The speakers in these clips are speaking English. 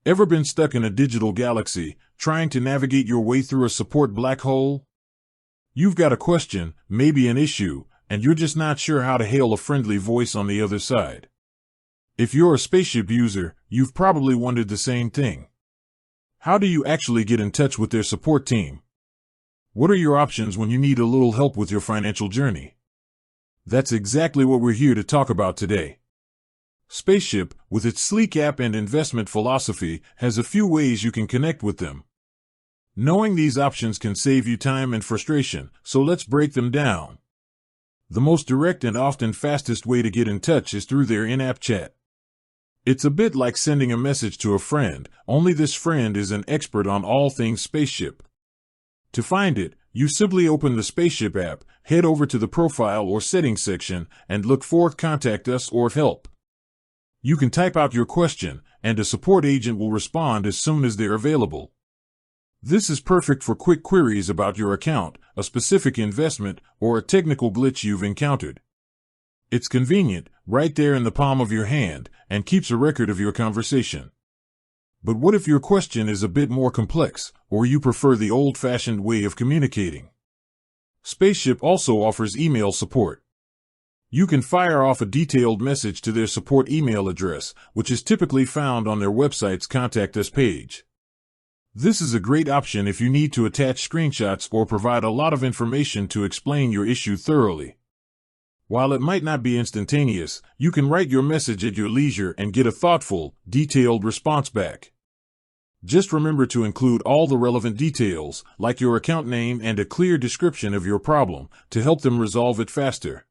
Ever been stuck in a digital galaxy, trying to navigate your way through a support black hole? You've got a question, maybe an issue, and you're just not sure how to hail a friendly voice on the other side. If you're a Spaceship user, you've probably wondered the same thing. How do you actually get in touch with their support team? What are your options when you need a little help with your financial journey? That's exactly what we're here to talk about today. Spaceship, with its sleek app and investment philosophy, has a few ways you can connect with them. Knowing these options can save you time and frustration, so let's break them down. The most direct and often fastest way to get in touch is through their in-app chat. It's a bit like sending a message to a friend, only this friend is an expert on all things Spaceship. To find it, you simply open the Spaceship app, head over to the Profile or Settings section, and look for Contact Us or Help. You can type out your question, and a support agent will respond as soon as they're available. This is perfect for quick queries about your account, a specific investment, or a technical glitch you've encountered. It's convenient, right there in the palm of your hand, and keeps a record of your conversation. But what if your question is a bit more complex, or you prefer the old-fashioned way of communicating? Spaceship also offers email support. You can fire off a detailed message to their support email address, which is typically found on their website's Contact Us page. This is a great option if you need to attach screenshots or provide a lot of information to explain your issue thoroughly. While it might not be instantaneous, you can write your message at your leisure and get a thoughtful, detailed response back. Just remember to include all the relevant details, like your account name and a clear description of your problem, to help them resolve it faster.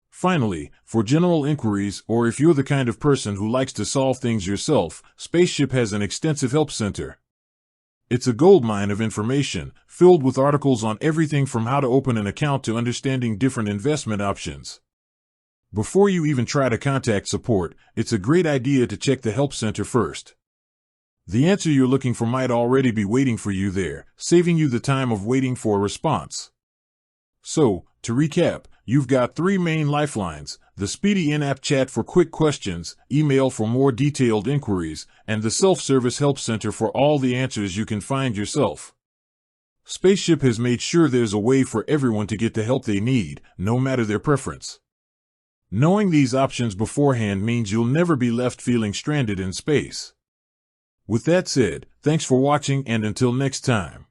Finally, for general inquiries or if you're the kind of person who likes to solve things yourself, Spaceship has an extensive help center. It's a goldmine of information, filled with articles on everything from how to open an account to understanding different investment options. Before you even try to contact support, it's a great idea to check the help center first. The answer you're looking for might already be waiting for you there, saving you the time of waiting for a response. So, to recap, you've got three main lifelines: the speedy in-app chat for quick questions, email for more detailed inquiries, and the self-service help center for all the answers you can find yourself. Spaceship has made sure there's a way for everyone to get the help they need, no matter their preference. Knowing these options beforehand means you'll never be left feeling stranded in space. With that said, thanks for watching, and until next time.